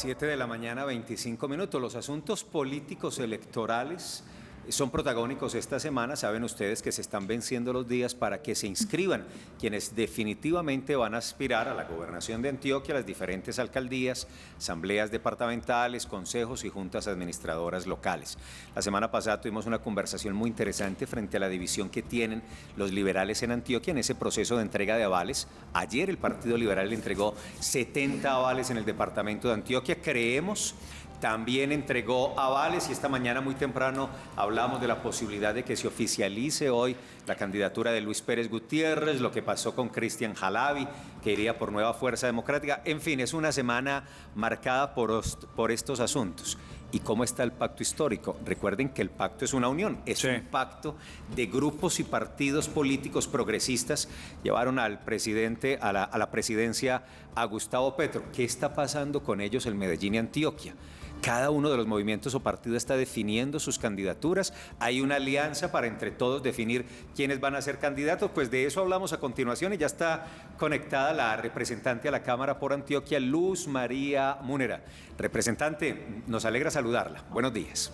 7 de la mañana, 25 minutos. Los asuntos políticos electorales son protagónicos esta semana. Saben ustedes que se están venciendo los días para que se inscriban quienes definitivamente van a aspirar a la gobernación de Antioquia, a las diferentes alcaldías, asambleas departamentales, consejos y juntas administradoras locales. La semana pasada tuvimos una conversación muy interesante frente a la división que tienen los liberales en Antioquia en ese proceso de entrega de avales. Ayer el Partido Liberal le entregó 70 avales en el departamento de Antioquia. Creemos también entregó avales y esta mañana muy temprano hablamos de la posibilidad de que se oficialice hoy la candidatura de Luis Pérez Gutiérrez, lo que pasó con Cristian Jalavi, que iría por Nueva Fuerza Democrática. En fin, es una semana marcada por estos asuntos. ¿Y cómo está el pacto histórico? Recuerden que el pacto es una unión, es un pacto de grupos y partidos políticos progresistas. Llevaron al presidente a la presidencia a Gustavo Petro. ¿Qué está pasando con ellos en Medellín y Antioquia? Cada uno de los movimientos o partidos está definiendo sus candidaturas. Hay una alianza para entre todos definir quiénes van a ser candidatos. Pues de eso hablamos a continuación y ya está conectada la representante a la Cámara por Antioquia, Luz María Múnera. Representante, nos alegra saludarla. Buenos días.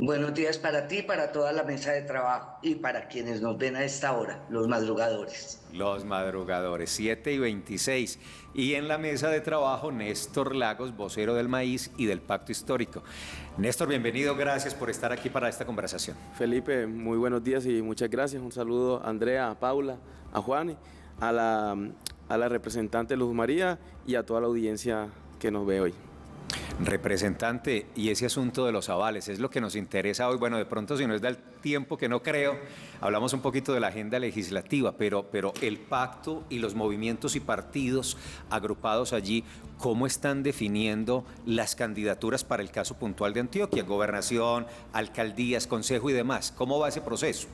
Buenos días para ti, para toda la mesa de trabajo y para quienes nos ven a esta hora, los madrugadores. Los madrugadores, 7:26. Y en la mesa de trabajo, Néstor Lagos, vocero del Maíz y del Pacto Histórico. Néstor, bienvenido, gracias por estar aquí para esta conversación. Felipe, muy buenos días y muchas gracias. Un saludo a Andrea, a Paula, a Juan, a la representante Luz María y a toda la audiencia que nos ve hoy. Representante, y ese asunto de los avales es lo que nos interesa hoy. Bueno, de pronto si nos da el tiempo, que no creo, hablamos un poquito de la agenda legislativa, pero el pacto y los movimientos y partidos agrupados allí, ¿cómo están definiendo las candidaturas para el caso puntual de Antioquia? Gobernación, alcaldías, consejo y demás. ¿Cómo va ese proceso?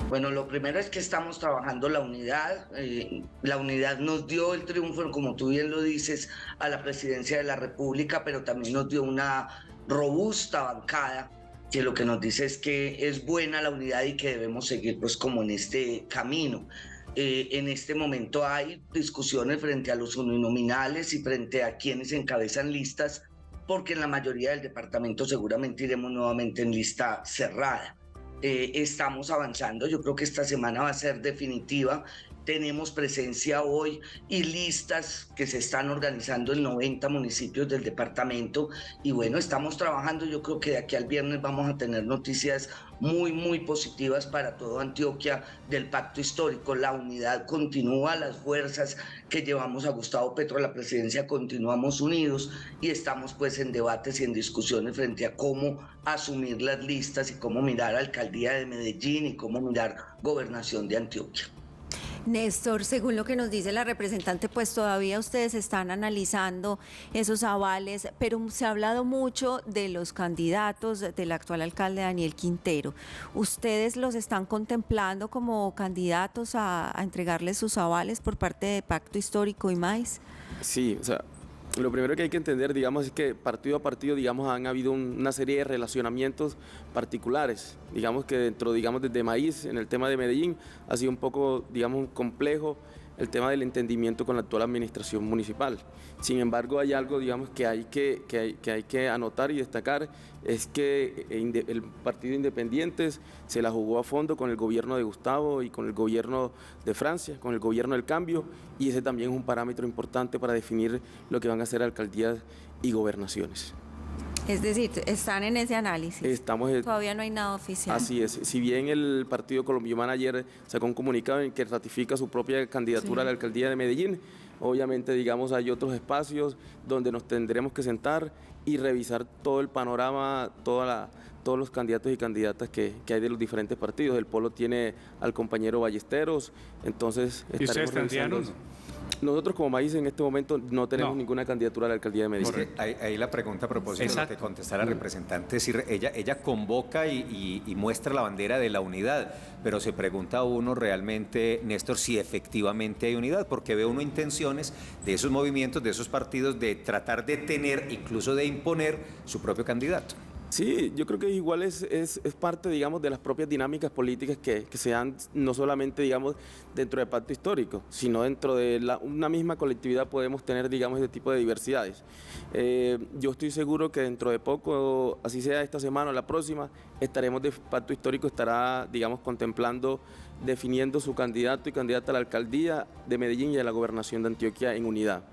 Bueno, lo primero es que estamos trabajando la unidad. La unidad nos dio el triunfo, como tú bien lo dices, a la presidencia de la República, pero también nos dio una robusta bancada, que lo que nos dice es que es buena la unidad y que debemos seguir pues como en este camino. En este momento hay discusiones frente a los uninominales y frente a quienes encabezan listas, porque en la mayoría del departamento seguramente iremos nuevamente en lista cerrada. Estamos avanzando, yo creo que esta semana va a ser definitiva. Tenemos presencia hoy y listas que se están organizando en 90 municipios del departamento y bueno, estamos trabajando. Yo creo que de aquí al viernes vamos a tener noticias muy positivas para todo Antioquia del pacto histórico. La unidad continúa, las fuerzas que llevamos a Gustavo Petro a la presidencia continuamos unidos y estamos pues en debates y en discusiones frente a cómo asumir las listas y cómo mirar alcaldía de Medellín y cómo mirar gobernación de Antioquia. Néstor, según lo que nos dice la representante, pues todavía ustedes están analizando esos avales, pero se ha hablado mucho de los candidatos del actual alcalde Daniel Quintero. ¿Ustedes los están contemplando como candidatos a entregarles sus avales por parte de Pacto Histórico y Maíz? Sí, o sea, lo primero que hay que entender, digamos, es que partido a partido, digamos, han habido una serie de relacionamientos particulares. Digamos que dentro, digamos, desde Maíz, en el tema de Medellín, ha sido un poco, digamos, complejo el tema del entendimiento con la actual administración municipal. Sin embargo, hay algo, digamos, que hay que anotar y destacar, es que el Partido Independientes se la jugó a fondo con el gobierno de Gustavo y con el gobierno de Francia, con el gobierno del cambio, y ese también es un parámetro importante para definir lo que van a ser alcaldías y gobernaciones. Es decir, están en ese análisis. Todavía no hay nada oficial. Así es. Si bien el Partido Colombiano ayer sacó un comunicado en que ratifica su propia candidatura a la alcaldía de Medellín, obviamente, digamos, hay otros espacios donde nos tendremos que sentar y revisar todo el panorama, todos los candidatos y candidatas que hay de los diferentes partidos. El Polo tiene al compañero Ballesteros, entonces ¿Y ustedes tendrían? Nosotros como Maíz en este momento no tenemos ninguna candidatura a la alcaldía de Medellín. Ahí la pregunta a propósito de lo que contestara la representante, es decir, ella convoca y muestra la bandera de la unidad, pero se pregunta a uno realmente, Néstor, si efectivamente hay unidad, porque ve uno intenciones de esos movimientos, de esos partidos, de tratar de tener, incluso de imponer su propio candidato. Sí, yo creo que igual es parte, digamos, de las propias dinámicas políticas que se dan no solamente, digamos, dentro del pacto histórico, sino dentro de una misma colectividad podemos tener, digamos, este tipo de diversidades. Yo estoy seguro que dentro de poco, así sea esta semana o la próxima, pacto histórico estará, digamos, contemplando, definiendo su candidato y candidata a la alcaldía de Medellín y a la gobernación de Antioquia en unidad.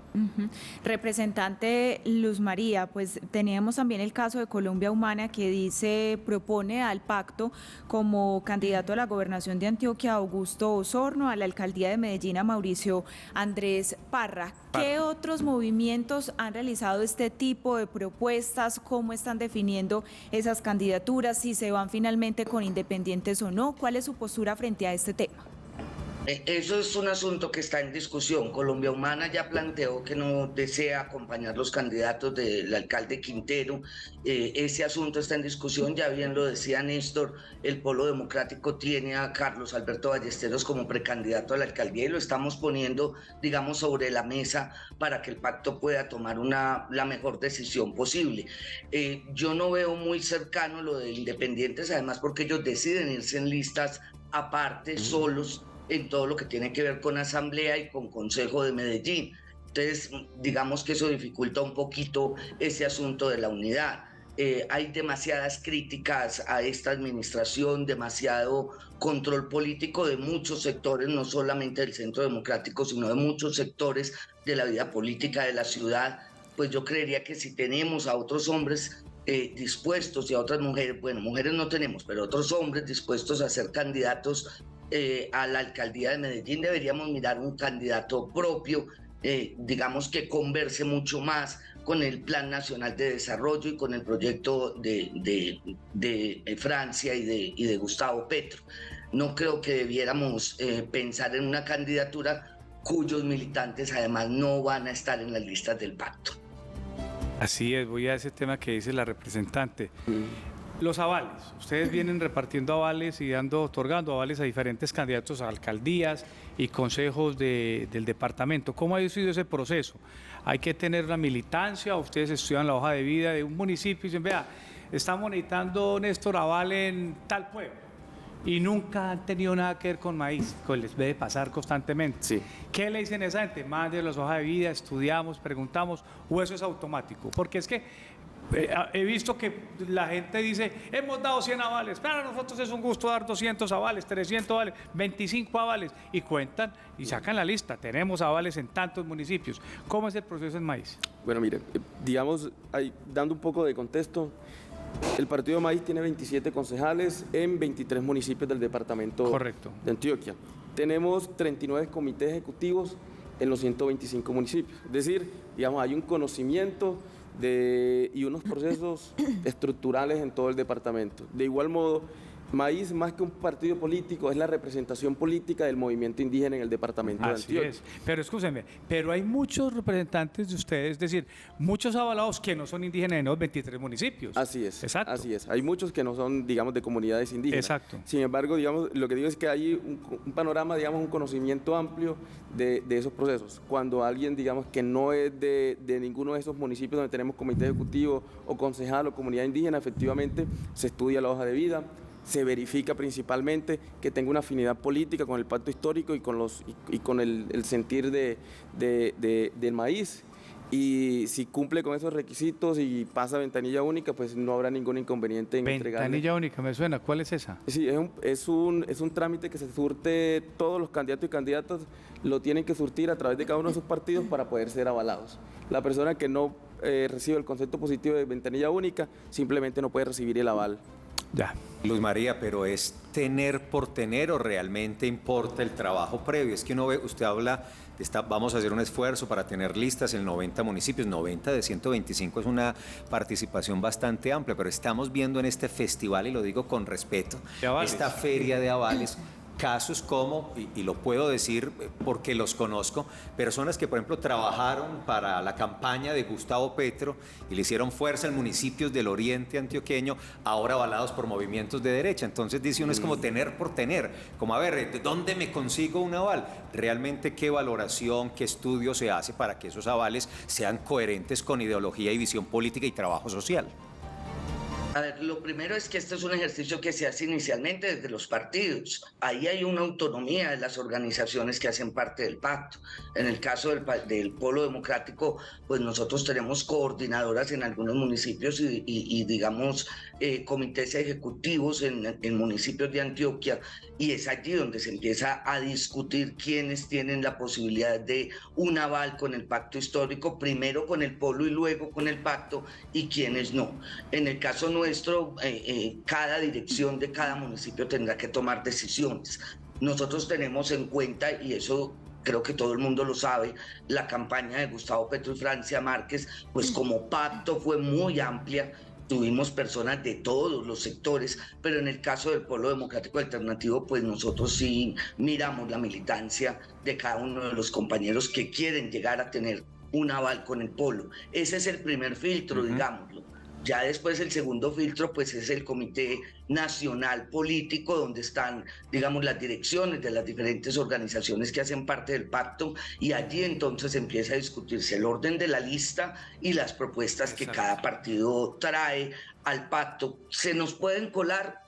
Representante Luz María, pues teníamos también el caso de Colombia Humana que propone al pacto como candidato a la gobernación de Antioquia a Augusto Osorno, a la alcaldía de Medellín a Mauricio Andrés Parra. ¿Qué otros movimientos han realizado este tipo de propuestas? ¿Cómo están definiendo esas candidaturas? ¿Si se van finalmente con independientes o no? ¿Cuál es su postura frente a este tema? Eso es un asunto que está en discusión. Colombia Humana ya planteó que no desea acompañar los candidatos del alcalde Quintero. Ese asunto está en discusión. Ya bien lo decía Néstor, el Polo Democrático tiene a Carlos Alberto Ballesteros como precandidato a la alcaldía y lo estamos poniendo, digamos, sobre la mesa para que el pacto pueda tomar la mejor decisión posible. Yo no veo muy cercano lo de independientes, además porque ellos deciden irse en listas aparte, solos, en todo lo que tiene que ver con Asamblea y con Consejo de Medellín. Entonces, digamos que eso dificulta un poquito ese asunto de la unidad. Hay demasiadas críticas a esta administración, demasiado control político de muchos sectores, no solamente del Centro Democrático, sino de muchos sectores de la vida política de la ciudad. Pues yo creería que si tenemos a otros hombres dispuestos y a otras mujeres, bueno, mujeres no tenemos, pero otros hombres dispuestos a ser candidatos a la alcaldía de Medellín, deberíamos mirar un candidato propio, digamos que converse mucho más con el Plan Nacional de Desarrollo y con el proyecto de Francia y de Gustavo Petro. No creo que debiéramos pensar en una candidatura cuyos militantes además no van a estar en las listas del pacto. Así es, voy a ese tema que dice la representante. Los avales, ustedes vienen repartiendo avales y otorgando avales a diferentes candidatos a alcaldías y consejos del departamento. ¿Cómo ha sido ese proceso? ¿Hay que tener una militancia? ¿Ustedes estudian la hoja de vida de un municipio y dicen, vea, estamos necesitando Néstor aval en tal pueblo? Y nunca han tenido nada que ver con maíz, que les debe pasar constantemente. Sí. ¿Qué le dicen a esa gente? Mande las hojas de vida, estudiamos, preguntamos, o eso es automático. Porque es que he visto que la gente dice, hemos dado 100 avales, para nosotros es un gusto dar 200 avales, 300 avales, 25 avales, y cuentan y sacan la lista, tenemos avales en tantos municipios. ¿Cómo es el proceso en maíz? Bueno, mire, digamos, dando un poco de contexto, el Partido Maíz tiene 27 concejales en 23 municipios del departamento de Antioquia. Tenemos 39 comités ejecutivos en los 125 municipios. Es decir, digamos, hay un conocimiento y unos procesos estructurales en todo el departamento. De igual modo, Maíz, más que un partido político, es la representación política del movimiento indígena en el departamento de Antioquia. Así es. Pero escúcheme, pero hay muchos representantes de ustedes, es decir, muchos avalados que no son indígenas en los 23 municipios. Así es. Exacto. Así es. Hay muchos que no son, digamos, de comunidades indígenas. Exacto. Sin embargo, digamos, lo que digo es que hay un panorama, digamos, un conocimiento amplio de esos procesos. Cuando alguien, digamos, que no es de ninguno de esos municipios donde tenemos comité ejecutivo o concejal o comunidad indígena, efectivamente se estudia la hoja de vida, se verifica principalmente que tenga una afinidad política con el pacto histórico y con el sentir del maíz. Y si cumple con esos requisitos y pasa ventanilla única, pues no habrá ningún inconveniente en entregarle. Ventanilla única, me suena. ¿Cuál es esa? Sí, es un trámite que se surte, todos los candidatos y candidatas lo tienen que surtir a través de cada uno de sus partidos para poder ser avalados. La persona que no recibe el concepto positivo de ventanilla única simplemente no puede recibir el aval. Ya. Luz María, pero ¿es tener por tener o realmente importa el trabajo previo? Es que uno ve, usted habla, vamos a hacer un esfuerzo para tener listas en 90 municipios, 90 de 125 es una participación bastante amplia, pero estamos viendo en este festival, y lo digo con respeto, esta feria de avales, casos como, y lo puedo decir porque los conozco, personas que por ejemplo trabajaron para la campaña de Gustavo Petro y le hicieron fuerza en municipios del oriente antioqueño, ahora avalados por movimientos de derecha. Entonces dice uno, es como tener por tener, como a ver, ¿de dónde me consigo un aval? Realmente qué valoración, qué estudio se hace para que esos avales sean coherentes con ideología y visión política y trabajo social. A ver, lo primero es que este es un ejercicio que se hace inicialmente desde los partidos. Ahí hay una autonomía de las organizaciones que hacen parte del pacto. En el caso del Polo Democrático, pues nosotros tenemos coordinadoras en algunos municipios y digamos, comités ejecutivos en municipios de Antioquia, y es allí donde se empieza a discutir quiénes tienen la posibilidad de un aval con el pacto histórico, primero con el Polo y luego con el pacto, y quiénes no. En el caso nuestro, cada dirección de cada municipio tendrá que tomar decisiones. Nosotros tenemos en cuenta, y eso creo que todo el mundo lo sabe, la campaña de Gustavo Petro y Francia Márquez, pues como pacto fue muy amplia. Tuvimos personas de todos los sectores, pero en el caso del Polo Democrático Alternativo, pues nosotros sí miramos la militancia de cada uno de los compañeros que quieren llegar a tener un aval con el Polo. Ese es el primer filtro, digámoslo. Ya después el segundo filtro, pues es el Comité Nacional Político, donde están, digamos, las direcciones de las diferentes organizaciones que hacen parte del pacto, y allí entonces empieza a discutirse el orden de la lista y las propuestas que cada partido trae al pacto. ¿Se nos pueden colar?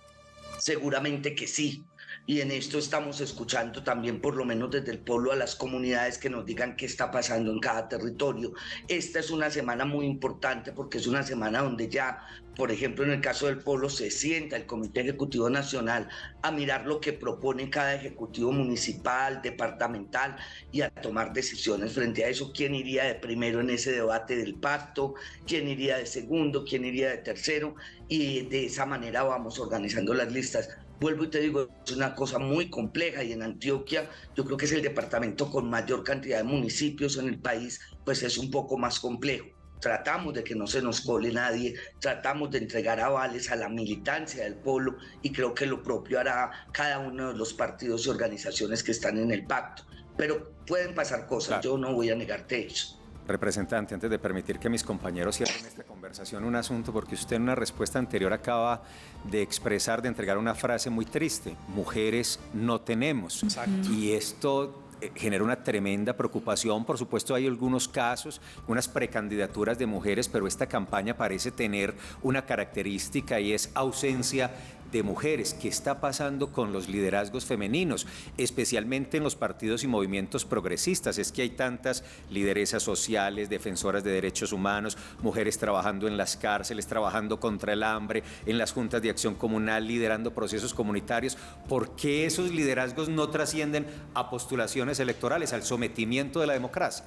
Seguramente que sí. Y en esto estamos escuchando también, por lo menos desde el Polo, a las comunidades que nos digan qué está pasando en cada territorio. Esta es una semana muy importante porque es una semana donde ya, por ejemplo, en el caso del Polo, se sienta el Comité Ejecutivo Nacional a mirar lo que propone cada ejecutivo municipal, departamental, y a tomar decisiones frente a eso. ¿Quién iría de primero en ese debate del pacto? ¿Quién iría de segundo? ¿Quién iría de tercero? Y de esa manera vamos organizando las listas. Vuelvo y te digo, es una cosa muy compleja, y en Antioquia yo creo que es el departamento con mayor cantidad de municipios en el país, pues es un poco más complejo. Tratamos de que no se nos cole nadie, tratamos de entregar avales a la militancia del Polo, y creo que lo propio hará cada uno de los partidos y organizaciones que están en el pacto. Pero pueden pasar cosas, claro. Yo no voy a negarte eso. Representante, antes de permitir que mis compañeros cierren esta conversación, un asunto, porque usted en una respuesta anterior acaba de expresar, de entregar una frase muy triste: mujeres no tenemos. Exacto. Y esto genera una tremenda preocupación. Por supuesto, hay algunos casos, unas precandidaturas de mujeres, pero esta campaña parece tener una característica, y es ausencia de mujeres. ¿Qué está pasando con los liderazgos femeninos, especialmente en los partidos y movimientos progresistas? Es que hay tantas lideresas sociales, defensoras de derechos humanos, mujeres trabajando en las cárceles, trabajando contra el hambre, en las juntas de acción comunal, liderando procesos comunitarios. ¿Por qué esos liderazgos no trascienden a postulaciones electorales, al sometimiento de la democracia?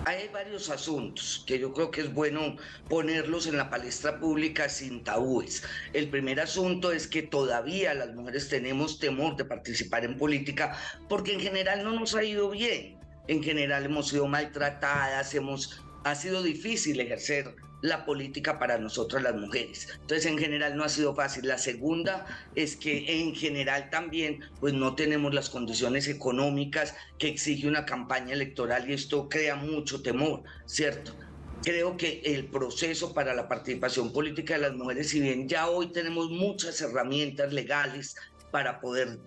Hay varios asuntos que yo creo que es bueno ponerlos en la palestra pública sin tabúes. El primer asunto es que todavía las mujeres tenemos temor de participar en política porque en general no nos ha ido bien. En general hemos sido maltratadas, ha sido difícil ejercer la política para nosotras las mujeres. Entonces, en general no ha sido fácil. La segunda es que en general también pues no tenemos las condiciones económicas que exige una campaña electoral, y esto crea mucho temor, ¿cierto? Creo que el proceso para la participación política de las mujeres, si bien ya hoy tenemos muchas herramientas legales para poder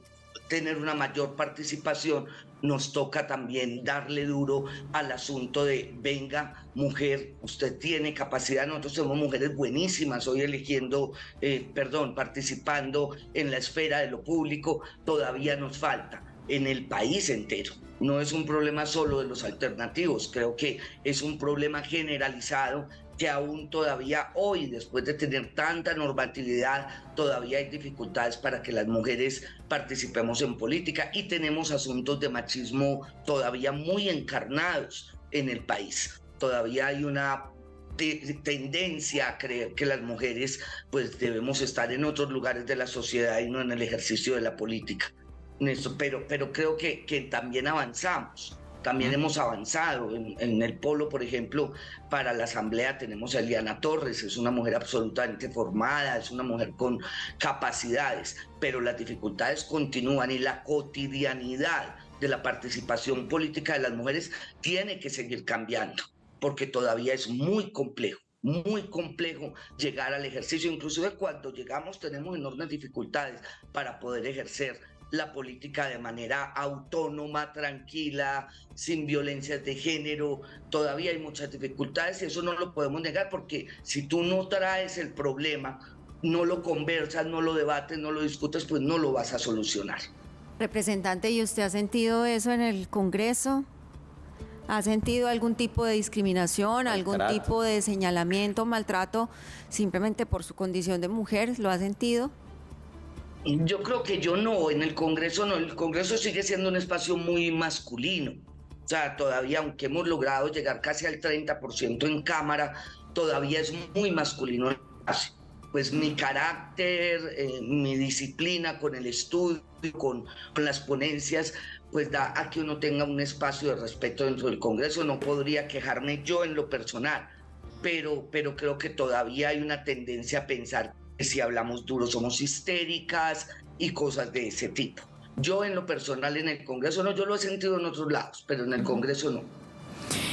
tener una mayor participación, nos toca también darle duro al asunto de: venga, mujer, usted tiene capacidad. Nosotros tenemos mujeres buenísimas hoy participando en la esfera de lo público. Todavía nos falta en el país entero. No es un problema solo de los alternativos, creo que es un problema generalizado, que aún todavía hoy, después de tener tanta normatividad, todavía hay dificultades para que las mujeres participemos en política, y tenemos asuntos de machismo todavía muy encarnados en el país. Todavía hay una tendencia a creer que las mujeres pues debemos estar en otros lugares de la sociedad y no en el ejercicio de la política. Pero creo que también avanzamos. También hemos avanzado en el Polo, por ejemplo. Para la asamblea tenemos a Eliana Torres, es una mujer absolutamente formada, es una mujer con capacidades, pero las dificultades continúan, y la cotidianidad de la participación política de las mujeres tiene que seguir cambiando, porque todavía es muy complejo llegar al ejercicio. Inclusive cuando llegamos tenemos enormes dificultades para poder ejercer la política de manera autónoma, tranquila, sin violencias de género. Todavía hay muchas dificultades y eso no lo podemos negar, porque si tú no traes el problema, no lo conversas, no lo debates, no lo discutes, pues no lo vas a solucionar. Representante, ¿y usted ha sentido eso en el Congreso? ¿Ha sentido algún tipo de discriminación, algún tipo de señalamiento, maltrato, simplemente por su condición de mujer? ¿Lo ha sentido? Yo creo que yo no, en el Congreso no, el Congreso sigue siendo un espacio muy masculino. O sea, todavía, aunque hemos logrado llegar casi al 30% en Cámara, todavía es muy masculino el espacio. Pues mi carácter, mi disciplina con el estudio, con las ponencias, pues da a que uno tenga un espacio de respeto dentro del Congreso. No podría quejarme yo en lo personal, pero creo que todavía hay una tendencia a pensar que si hablamos duro somos histéricas y cosas de ese tipo. Yo en lo personal en el Congreso no, yo lo he sentido en otros lados, pero en el Congreso no.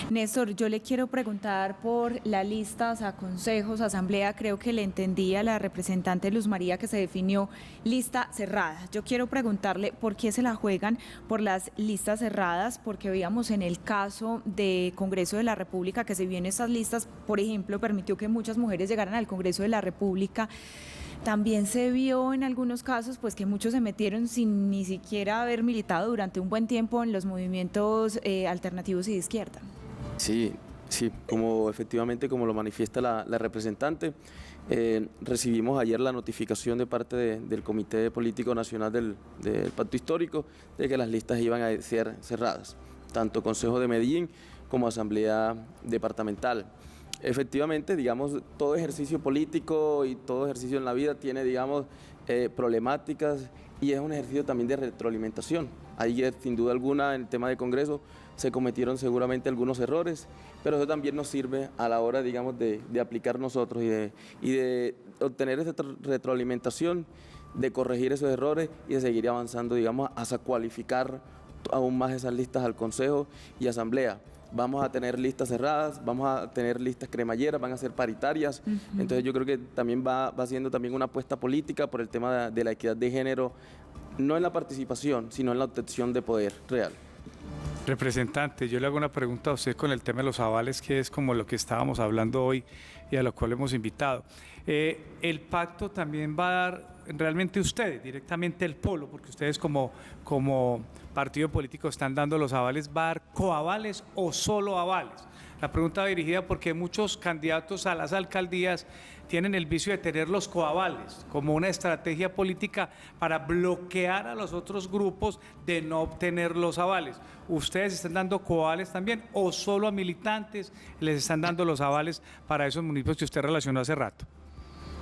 Néstor, yo le quiero preguntar por las listas a consejos, asamblea. Creo que le entendí a la representante Luz María que se definió lista cerrada. Yo quiero preguntarle por qué se la juegan por las listas cerradas, porque veíamos en el caso de Congreso de la República que si bien estas listas, por ejemplo, permitió que muchas mujeres llegaran al Congreso de la República, también se vio en algunos casos pues que muchos se metieron sin ni siquiera haber militado durante un buen tiempo en los movimientos alternativos y de izquierda. Sí, efectivamente como lo manifiesta la representante, recibimos ayer la notificación de parte del Comité Político Nacional del Pacto Histórico de que las listas iban a ser cerradas, tanto Consejo de Medellín como Asamblea Departamental. Efectivamente, digamos, todo ejercicio político y todo ejercicio en la vida tiene, digamos, problemáticas, y es un ejercicio también de retroalimentación. Ayer, sin duda alguna, en el tema de Congreso se cometieron seguramente algunos errores, pero eso también nos sirve a la hora, digamos, de aplicar nosotros y de obtener esa retroalimentación, de corregir esos errores y de seguir avanzando, digamos, hasta cualificar aún más esas listas al Consejo y Asamblea. Vamos a tener listas cerradas, vamos a tener listas cremalleras, van a ser paritarias. Entonces yo creo que también va siendo también una apuesta política por el tema de la equidad de género, no en la participación, sino en la obtención de poder real. Representante, yo le hago una pregunta a usted con el tema de los avales, que es como lo que estábamos hablando hoy y a lo cual hemos invitado. El pacto también va a dar realmente ustedes, directamente el polo, porque ustedes como partido político están dando los avales, ¿va a dar coavales o solo avales? La pregunta va dirigida porque muchos candidatos a las alcaldías tienen el vicio de tener los coavales como una estrategia política para bloquear a los otros grupos de no obtener los avales. ¿Ustedes están dando coavales también o solo a militantes les están dando los avales para esos municipios que usted relacionó hace rato?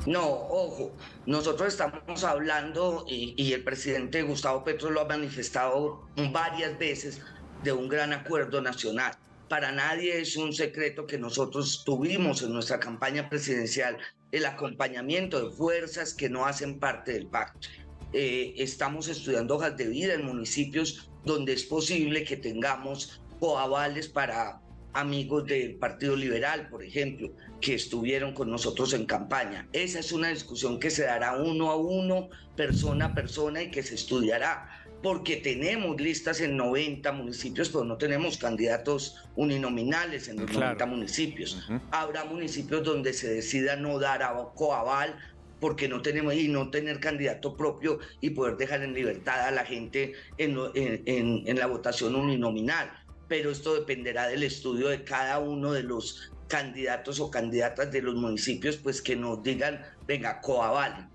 No, ojo, nosotros estamos hablando, y el presidente Gustavo Petro lo ha manifestado varias veces, de un gran acuerdo nacional. Para nadie es un secreto que nosotros tuvimos en nuestra campaña presidencial el acompañamiento de fuerzas que no hacen parte del pacto. Estamos estudiando hojas de vida en municipios donde es posible que tengamos coavales para amigos del Partido Liberal, por ejemplo, que estuvieron con nosotros en campaña. Esa es una discusión que se dará uno a uno, persona a persona, y que se estudiará, porque tenemos listas en 90 municipios, pero no tenemos candidatos uninominales en los 90 municipios. Habrá municipios donde se decida no dar a coaval, porque no tenemos, y no tener candidato propio y poder dejar en libertad a la gente en la votación uninominal. Pero esto dependerá del estudio de cada uno de los candidatos o candidatas de los municipios, pues que nos digan, venga, coaval.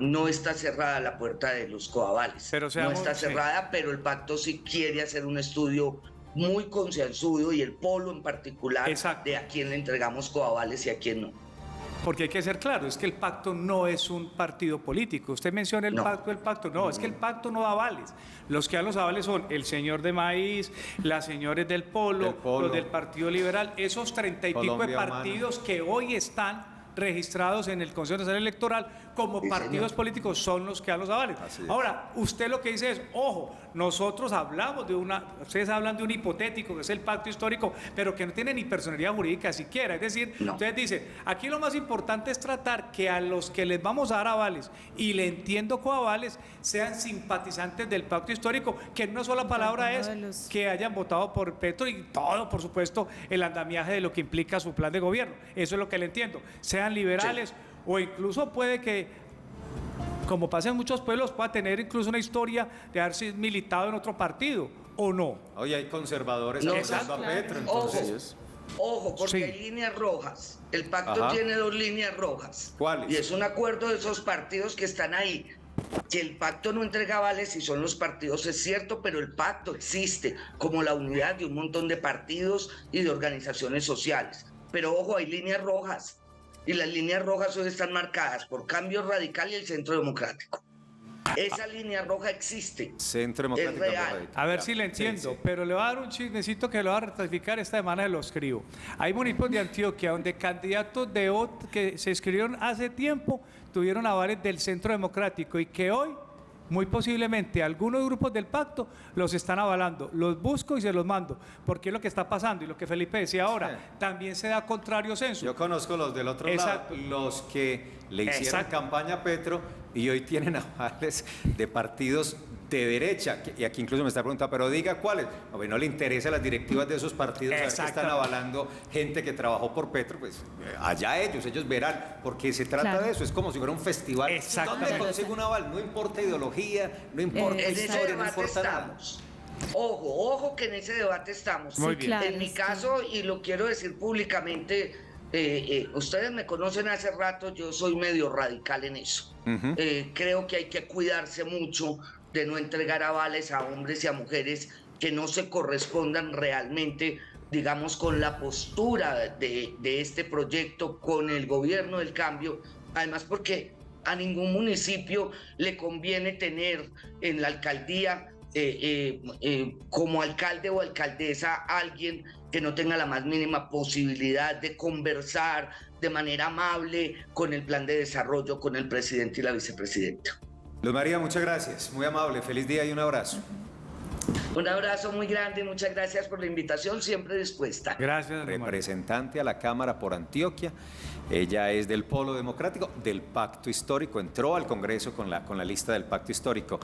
No está cerrada la puerta de los coavales, no está cerrada, pero el pacto sí quiere hacer un estudio muy concienzudo, y el polo en particular, de a quién le entregamos coavales y a quién no. Porque hay que ser claro, es que el pacto no es un partido político. Usted menciona el pacto, no, es que el pacto no da avales. Los que dan los avales son el señor de Maíz, las señores del polo, los del Partido Liberal, esos 30 y pico de partidos que hoy están registrados en el Consejo Nacional Electoral como partidos políticos son los que dan los avales. Ahora, usted lo que dice es, ojo, nosotros hablamos de ustedes hablan de un hipotético que es el pacto histórico, pero que no tiene ni personalidad jurídica siquiera. Es decir, ustedes dicen, aquí lo más importante es tratar que a los que les vamos a dar avales, y le entiendo coavales, sean simpatizantes del pacto histórico, que en una sola palabra es que hayan votado por Petro y todo, por supuesto, el andamiaje de lo que implica su plan de gobierno. Eso es lo que le entiendo. Sean liberales o incluso puede que, como pasa en muchos pueblos, pueda tener incluso una historia de haber sido militado en otro partido, ¿o no? Hoy hay conservadores No, apoyando a Petro, entonces... Ojo, porque Sí. hay líneas rojas. El pacto tiene 2 líneas rojas. ¿Cuáles? Y es un acuerdo de esos partidos que están ahí. Que el pacto no entrega avales y son los partidos, es cierto, pero el pacto existe como la unidad de un montón de partidos y de organizaciones sociales. Pero ojo, hay líneas rojas. Y las líneas rojas hoy están marcadas por Cambio Radical y el Centro Democrático. Esa línea roja existe. Centro Democrático. Es real. A ver si le entiendo, Sí. pero le voy a dar un chismecito que lo va a ratificar esta semana y lo escribo. Hay municipios de Antioquia donde candidatos que se escribieron hace tiempo tuvieron avales del Centro Democrático y que hoy, muy posiblemente, algunos grupos del pacto los están avalando. Los busco y se los mando, porque es lo que está pasando y lo que Felipe decía ahora, también se da contrario censo. Yo conozco los del otro Exacto. lado, los que le hicieron Exacto. campaña a Petro y hoy tienen avales de partidos de derecha. Y aquí incluso me está preguntando, pero diga cuáles. No le interesan las directivas de esos partidos, a ver que están Exacto. avalando gente que trabajó por Petro, pues allá ellos verán, porque se trata Claro. de eso, es como si fuera un festival. Exactamente. ¿Dónde consigo un aval? No importa ideología, no importa En ese historia, no debate importa nada. estamos. Ojo que en ese debate estamos. Muy Sí, bien. claro, En mi sí. caso, y lo quiero decir públicamente, ustedes me conocen hace rato, yo soy medio radical en eso. Creo que hay que cuidarse mucho de no entregar avales a hombres y a mujeres que no se correspondan realmente, digamos, con la postura de este proyecto, con el gobierno del cambio, además porque a ningún municipio le conviene tener en la alcaldía como alcalde o alcaldesa alguien que no tenga la más mínima posibilidad de conversar de manera amable con el plan de desarrollo, con el presidente y la vicepresidenta. Luz María, muchas gracias, muy amable, feliz día y un abrazo. Un abrazo muy grande y muchas gracias por la invitación, siempre dispuesta. Gracias, Román. Representante a la Cámara por Antioquia. Ella es del Polo Democrático, del Pacto Histórico, entró al Congreso con la lista del Pacto Histórico.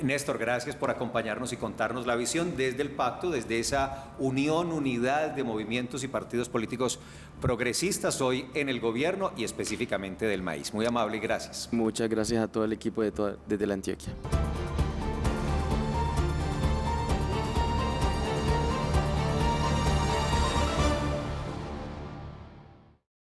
Néstor, gracias por acompañarnos y contarnos la visión desde el Pacto, desde esa unidad de movimientos y partidos políticos progresistas hoy en el gobierno y específicamente del maíz. Muy amable y gracias. Muchas gracias a todo el equipo desde la Antioquia.